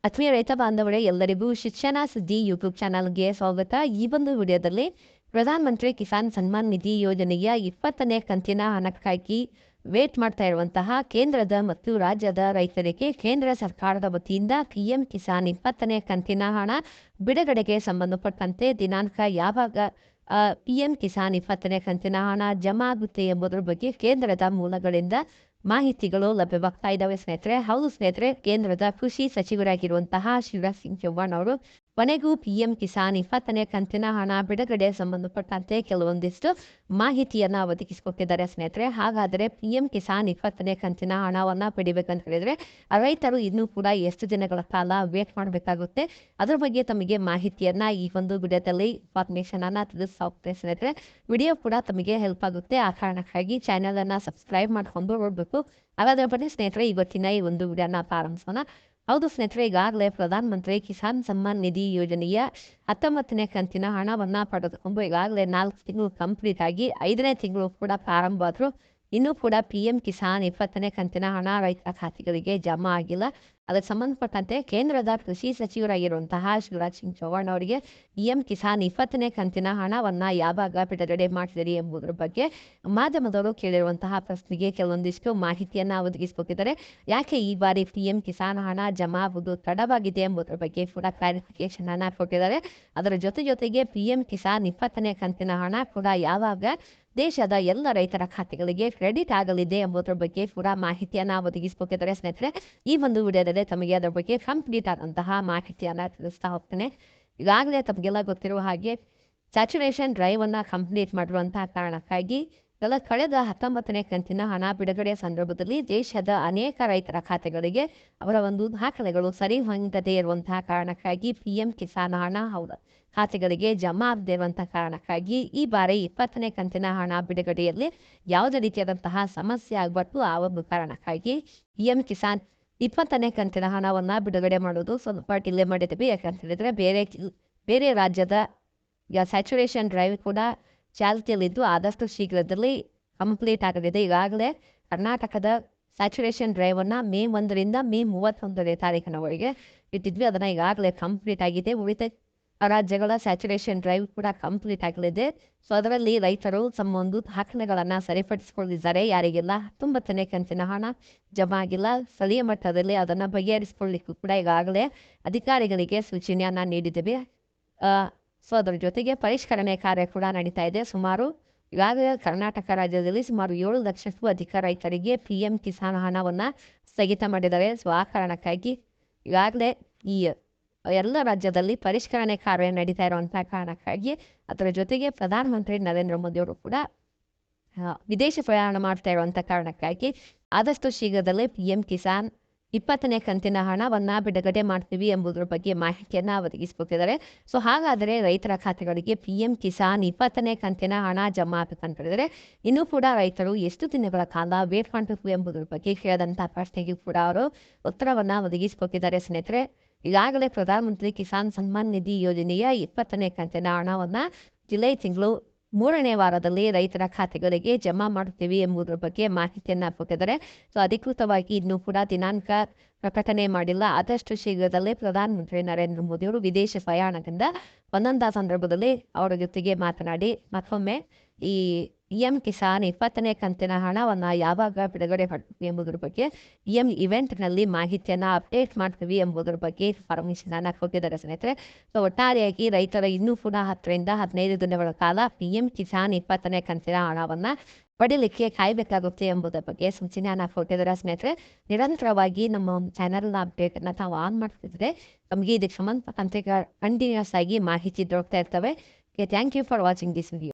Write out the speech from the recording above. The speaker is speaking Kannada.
ಆತ್ಮೀಯ ರೈತ ಬಾಂಧವರೇ, ಎಲ್ಲರಿಗೂ ಶಿಕ್ಷಣ ಸುದ್ದಿ ಯೂಟ್ಯೂಬ್ ಚಾನಲ್ಗೆ ಸ್ವಾಗತ. ಈ ಒಂದು ವಿಡಿಯೋದಲ್ಲಿ ಪ್ರಧಾನಮಂತ್ರಿ ಕಿಸಾನ್ ಸನ್ಮಾನ್ ನಿಧಿ ಯೋಜನೆಯ 20ನೇ ಕಂತಿನ ಹಣಕ್ಕಾಗಿ ವೇಟ್ ಮಾಡ್ತಾ ಇರುವಂತಹ ಕೇಂದ್ರದ ಮತ್ತು ರಾಜ್ಯದ ರೈತರಿಗೆ ಕೇಂದ್ರ ಸರ್ಕಾರದ ವತಿಯಿಂದ ಪಿಎಂ ಕಿಸಾನ್ 20ನೇ ಕಂತಿನ ಹಣ ಬಿಡುಗಡೆಗೆ ಸಂಬಂಧಪಟ್ಟಂತೆ ದಿನಾಂಕ ಯಾವಾಗ ಪಿಎಂ ಕಿಸಾನ್ 20ನೇ ಕಂತಿನ ಹಣ ಜಮಾ ಆಗುತ್ತೆ ಎಂಬುದರ ಬಗ್ಗೆ ಕೇಂದ್ರದ ಮೂಲಗಳಿಂದ ಮಾಹಿತಿಗಳು ಲಭ್ಯವಾಗ್ತಾ ಇದ್ದಾವೆ ಸ್ನೇಹಿತರೆ. ಹೌದು ಸ್ನೇಹಿತರೆ, ಕೇಂದ್ರದ ಕೃಷಿ ಸಚಿವರಾಗಿರುವಂತಹ ಶಿವರಾಜ್ ಸಿಂಗ್ ಚೌಹಾಣ್ ಅವರು ಕೊನೆಗೂ ಪಿಎಂ ಕಿಸಾನ್ 20ನೇ ಕಂತಿನ ಹಣ ಬಿಡುಗಡೆ ಸಂಬಂಧಪಟ್ಟಂತೆ ಕೆಲವೊಂದಿಷ್ಟು ಮಾಹಿತಿಯನ್ನ ಒದಗಿಸಿಕೊಟ್ಟಿದ್ದಾರೆ ಸ್ನೇಹಿತರೆ. ಹಾಗಾದರೆ ಪಿಎಂ ಕಿಸಾನ್ 20ನೇ ಕಂತಿನ ಹಣವನ್ನ ಪಡಿಬೇಕಂತ ಹೇಳಿದ್ರೆ ರೈತರು ಇನ್ನೂ ಕೂಡ ಎಷ್ಟು ದಿನಗಳ ಕಾಲ ವೇಟ್ ಮಾಡಬೇಕಾಗುತ್ತೆ, ಅದ್ರ ಬಗ್ಗೆ ತಮಗೆ ಮಾಹಿತಿಯನ್ನ ಈ ಒಂದು ವಿಡಿಯೋದಲ್ಲಿ ಇನ್ಫಾರ್ಮೇಶನ್ ಅನ್ನ ತಿಳಿಸ್ತಾ ಹೋಗ್ತೇನೆ ಸ್ನೇಹಿತರೆ. ವಿಡಿಯೋ ಕೂಡ ತಮಗೆ ಹೆಲ್ಪ್ ಆಗುತ್ತೆ, ಆ ಕಾರಣಕ್ಕಾಗಿ ಚಾನೆಲ್ ಅನ್ನ ಸಬ್ಸ್ಕ್ರೈಬ್ ಮಾಡ್ಕೊಂಡು ನೋಡ್ಬೇಕು. ಹಾಗಾದ್ರೆ ಬನ್ನಿ ಸ್ನೇಹಿತರೆ, ಇವತ್ತಿನ ಈ ಒಂದು ವಿಡಿಯೋನ ಪ್ರಾರಂಭಿಸೋಣ. ಹೌದು ಸ್ನೇಹಿತರೆ, ಈಗಾಗಲೇ ಪ್ರಧಾನಮಂತ್ರಿ ಕಿಸಾನ್ ಸಮ್ಮಾನ್ ನಿಧಿ ಯೋಜನೆಯ 19ನೇ ಕಂತಿನ ಹಣವನ್ನು ಪಡೆದುಕೊಂಡು ಈಗಾಗಲೇ 4 ತಿಂಗಳು ಕಂಪ್ಲೀಟ್ ಆಗಿ 5ನೇ ತಿಂಗಳು ಕೂಡ ಪ್ರಾರಂಭ ಆದರೂ ಇನ್ನೂ ಕೂಡ ಪಿಎಂ ಕಿಸಾನ್ 20ನೇ ಕಂತಿನ ಹಣ ರೈತರ ಖಾತೆಗಳಿಗೆ ಜಮಾ ಆಗಿಲ್ಲ. ಅದಕ್ಕೆ ಸಂಬಂಧಪಟ್ಟಂತೆ ಕೇಂದ್ರದ ಕೃಷಿ ಸಚಿವರಾಗಿರುವಂತಹ ಶಿವರಾಜ್ ಸಿಂಗ್ ಚೌಹಾಣ್ ಅವರಿಗೆ ಪಿಎಂ ಕಿಸಾನ್ 20ನೇ ಕಂತಿನ ಹಣವನ್ನು ಯಾವಾಗ ಬಿಡುಗಡೆ ಮಾಡ್ತಿದ್ದೀರಿ ಎಂಬುದರ ಬಗ್ಗೆ ಮಾಧ್ಯಮದವರು ಕೇಳಿರುವಂತಹ ಪ್ರಶ್ನೆಗೆ ಕೆಲವೊಂದಿಷ್ಟು ಮಾಹಿತಿಯನ್ನು ಒದಗಿಸಿಕೊಟ್ಟಿದ್ದಾರೆ. ಯಾಕೆ ಈ ಬಾರಿ ಪಿಎಂ ಕಿಸಾನ್ ಹಣ ಜಮಾ ಆಗುವುದು ತಡವಾಗಿದೆ ಎಂಬುದರ ಬಗ್ಗೆ ಕೂಡ ಕ್ಲಾರಿಫಿಕೇಶನ್ ಅನ್ನ ಕೊಟ್ಟಿದ್ದಾರೆ. ಅದರ ಜೊತೆಗೆ ಪಿಎಂ ಕಿಸಾನ್ 20ನೇ ಕಂತಿನ ಹಣ ಕೂಡ ಯಾವಾಗ ದೇಶದ ಎಲ್ಲ ರೈತರ ಖಾತೆಗಳಿಗೆ ಕ್ರೆಡಿಟ್ ಆಗಲಿದೆ ಎಂಬುದರ ಬಗ್ಗೆ ಕೂಡ ಮಾಹಿತಿಯನ್ನು ಒದಗಿಸಿಕೊಟ್ಟಿದ್ದಾರೆ ಸ್ನೇಹಿತರೆ. ಈ ಒಂದು ವಿಡಿಯೋದಲ್ಲಿ ತಮಗೆ ಅದರ ಬಗ್ಗೆ ಕಂಪ್ಲೀಟ್ ಆದಂತಹ ಮಾಹಿತಿಯನ್ನು ತಿಳಿಸ್ತಾ ಹೋಗ್ತೇನೆ. ಈಗಾಗಲೇ ತಮಗೆಲ್ಲ ಗೊತ್ತಿರುವ ಹಾಗೆ ಸ್ಯಾಚುರೇಷನ್ ಡ್ರೈವ್ ಅನ್ನ ಕಂಪ್ಲೀಟ್ ಮಾಡಿರುವಂತಹ ಕಾರಣಕ್ಕಾಗಿ ಕಳೆದ 19ನೇ ಕಂತಿನ ಹಣ ಬಿಡುಗಡೆ ಸಂದರ್ಭದಲ್ಲಿ ದೇಶದ ಅನೇಕ ರೈತರ ಖಾತೆಗಳಿಗೆ ಅವರ ಒಂದು ದಾಖಲೆಗಳು ಸರಿ ಹೊಂದದೇ ಇರುವಂತಹ ಕಾರಣಕ್ಕಾಗಿ ಪಿಎಂ ಕಿಸಾನ್ ಹಣ ಖಾತೆಗಳಿಗೆ ಜಮಾ ಆಗದೇ ಇರುವಂತಹ ಕಾರಣಕ್ಕಾಗಿ ಈ ಬಾರಿ 20ನೇ ಕಂತಿನ ಹಣ ಬಿಡುಗಡೆಯಲ್ಲಿ ಯಾವುದೇ ರೀತಿಯಾದಂತಹ ಸಮಸ್ಯೆ ಆಗಬಾರ್ದು. ಆ ಒಂದು ಕಾರಣಕ್ಕಾಗಿ ಪಿಎಂ ಕಿಸಾನ್ 20ನೇ ಕಂತಿನ ಹಣವನ್ನು ಬಿಡುಗಡೆ ಮಾಡೋದು ಸ್ವಲ್ಪ ಡಿಲೇ ಮಾಡಿದ್ದೀವಿ. ಯಾಕಂತ ಹೇಳಿದ್ರೆ ಬೇರೆ ರಾಜ್ಯದ ಸ್ಯಾಚುರೇಷನ್ ಡ್ರೈವ್ ಕೂಡ ಚಾಲ್ತಿಯಲ್ಲಿದ್ದು ಆದಷ್ಟು ಶೀಘ್ರದಲ್ಲಿ ಕಂಪ್ಲೀಟ್ ಆಗಲಿದೆ. ಈಗಾಗಲೇ ಕರ್ನಾಟಕದ ಸ್ಯಾಚುರೇಷನ್ ಡ್ರೈವನ್ನು ಮೇ 1ರಿಂದ ಮೇ 31ನೇ ತಾರೀಕಿನವರೆಗೆ ಇಟ್ಟಿದ್ವಿ. ಅದನ್ನು ಈಗಾಗಲೇ ಕಂಪ್ಲೀಟ್ ಆಗಿದೆ. ಉಳಿದ ರಾಜ್ಯಗಳ ಸ್ಯಾಚುರೇಷನ್ ಡ್ರೈವ್ ಕೂಡ ಕಂಪ್ಲೀಟ್ ಆಗಲಿದೆ. ಸೊ ಅದರಲ್ಲಿ ರೈತರು ತಮ್ಮ ಒಂದು ದಾಖಲೆಗಳನ್ನು ಸರಿಪಡಿಸಿಕೊಂಡಿದ್ದಾರೆ. ಯಾರಿಗೆಲ್ಲ 19ನೇ ಕಂತಿನ ಹಣ ಜಮಾ ಆಗಿಲ್ಲ, ಸ್ಥಳೀಯ ಮಟ್ಟದಲ್ಲಿ ಅದನ್ನು ಬಗೆಹರಿಸಿಕೊಳ್ಳಿಕ್ಕೂ ಕೂಡ ಈಗಾಗಲೇ ಅಧಿಕಾರಿಗಳಿಗೆ ಸೂಚನೆಯನ್ನು ನೀಡಿದ್ದೇವೆ. ಸೊ ಅದರ ಜೊತೆಗೆ ಪರಿಷ್ಕರಣೆ ಕಾರ್ಯ ಕೂಡ ನಡೀತಾ ಇದೆ. ಈಗಾಗಲೇ ಕರ್ನಾಟಕ ರಾಜ್ಯದಲ್ಲಿ ಸುಮಾರು 7 ಲಕ್ಷಕ್ಕೂ ಅಧಿಕ ರೈತರಿಗೆ ಪಿಎಂ ಕಿಸಾನ್ ಹಣವನ್ನು ಸ್ಥಗಿತ ಮಾಡಿದ್ದಾರೆ. ಸೊ ಆ ಕಾರಣಕ್ಕಾಗಿ ಈಗಾಗಲೇ ಈ ಎಲ್ಲ ರಾಜ್ಯದಲ್ಲಿ ಪರಿಷ್ಕರಣೆ ಕಾರ್ಯ ನಡೀತಾ ಇರುವಂತಹ ಕಾರಣಕ್ಕಾಗಿ ಅದರ ಜೊತೆಗೆ ಪ್ರಧಾನಮಂತ್ರಿ ನರೇಂದ್ರ ಮೋದಿ ಅವರು ಕೂಡ ವಿದೇಶ ಪ್ರಯಾಣ ಮಾಡ್ತಾ ಇರುವಂಥ ಕಾರಣಕ್ಕಾಗಿ ಆದಷ್ಟು ಶೀಘ್ರದಲ್ಲೇ ಪಿಎಂ ಕಿಸಾನ್ 20ನೇ ಕಂತಿನ ಹಣವನ್ನು ಬಿಡುಗಡೆ ಮಾಡ್ತೀವಿ ಎಂಬುದರ ಬಗ್ಗೆ ಮಾಹಿತಿಯನ್ನು ಒದಗಿಸಿಕೊಟ್ಟಿದ್ದಾರೆ. ಸೊ ಹಾಗಾದರೆ ರೈತರ ಖಾತೆಗಳಿಗೆ ಪಿಎಂ ಕಿಸಾನ್ 20ನೇ ಕಂತಿನ ಹಣ ಜಮಾ ಆಗಬೇಕಂತ ಹೇಳಿದ್ರೆ ಇನ್ನೂ ಕೂಡ ರೈತರು ಎಷ್ಟು ದಿನಗಳ ಕಾಲ ವೇಟ್ ಮಾಡಬೇಕು ಎಂಬುದರ ಬಗ್ಗೆ ಕೇಳಿದಂಥ ಪ್ರಶ್ನೆಗೂ ಕೂಡ ಅವರು ಉತ್ತರವನ್ನು ಒದಗಿಸಿಕೊಟ್ಟಿದ್ದಾರೆ ಸ್ನೇಹಿತರೆ. ಈಗಾಗಲೇ ಪ್ರಧಾನಮಂತ್ರಿ ಕಿಸಾನ್ ಸನ್ಮಾನ್ ನಿಧಿ ಯೋಜನೆಯ 20ನೇ ಕಂತಿನ ಹಣವನ್ನು ಜುಲೈ ತಿಂಗಳು 3ನೇ ವಾರದಲ್ಲಿ ರೈತರ ಖಾತೆಗಳಿಗೆ ಜಮಾ ಮಾಡುತ್ತೀವಿ ಎಂಬುದರ ಬಗ್ಗೆ ಮಾಹಿತಿಯನ್ನು ಕೊಟ್ಟಿದ್ದಾರೆ. ಸೊ ಅಧಿಕೃತವಾಗಿ ಇನ್ನೂ ಕೂಡ ದಿನಾಂಕ ಪ್ರಕಟಣೆ ಮಾಡಿಲ್ಲ. ಆದಷ್ಟು ಶೀಘ್ರದಲ್ಲೇ ಪ್ರಧಾನಮಂತ್ರಿ ನರೇಂದ್ರ ಮೋದಿ ಅವರು ವಿದೇಶ ಪ್ರಯಾಣದಿಂದ ಒಂದೊಂದ ಸಂದರ್ಭದಲ್ಲಿ ಅವರ ಜೊತೆಗೆ ಮಾತನಾಡಿ ಮತ್ತೊಮ್ಮೆ ಈ ಪಿಎಂ ಕಿಸಾನ್ 20ನೇ ಕಂತಿನ ಹಣವನ್ನು ಯಾವಾಗ ಬಿಡುಗಡೆ ಮಾಡ್ತೀವಿ ಎಂಬುದರ ಬಗ್ಗೆ ಪಿಎಂ ಇವೆಂಟ್ನಲ್ಲಿ ಮಾಹಿತಿಯನ್ನು ಅಪ್ಡೇಟ್ ಮಾಡ್ತೀವಿ ಎಂಬುದರ ಬಗ್ಗೆ ಪರ್ಮಿಷನ್ ಕೊಟ್ಟಿದ್ದಾರೆ ಸ್ನೇಹಿತರೆ. ಸೊ ಒಟ್ಟಾರೆಯಾಗಿ ರೈತರ ಇನ್ನೂ ಕೂಡ 10ರಿಂದ 15 ದಿನಗಳ ಕಾಲ ಪಿಎಂ ಕಿಸಾನ್ 20ನೇ ಕಂತಿನ ಹಣವನ್ನು ಪಡೀಲಿಕ್ಕೆ ಕಾಯಬೇಕಾಗುತ್ತೆ ಎಂಬುದರ ಬಗ್ಗೆ ಸೂಚನೆಯನ್ನು ಕೊಟ್ಟಿದ್ದಾರೆ ಸ್ನೇಹಿತರೆ. ನಿರಂತರವಾಗಿ ನಮ್ಮ ಚಾನಲ್ನ ಅಪ್ಡೇಟನ್ನು ತಾವು ಆನ್ ಮಾಡ್ತಿದ್ರೆ ನಮಗೆ ಇದಕ್ಕೆ ಸಂಬಂಧಪಟ್ಟಂತೆ ಕಂಟಿನ್ಯೂಸ್ ಆಗಿ ಮಾಹಿತಿ ದೊರಕ್ತಾ ಇರ್ತವೆ. Thank you for watching this video.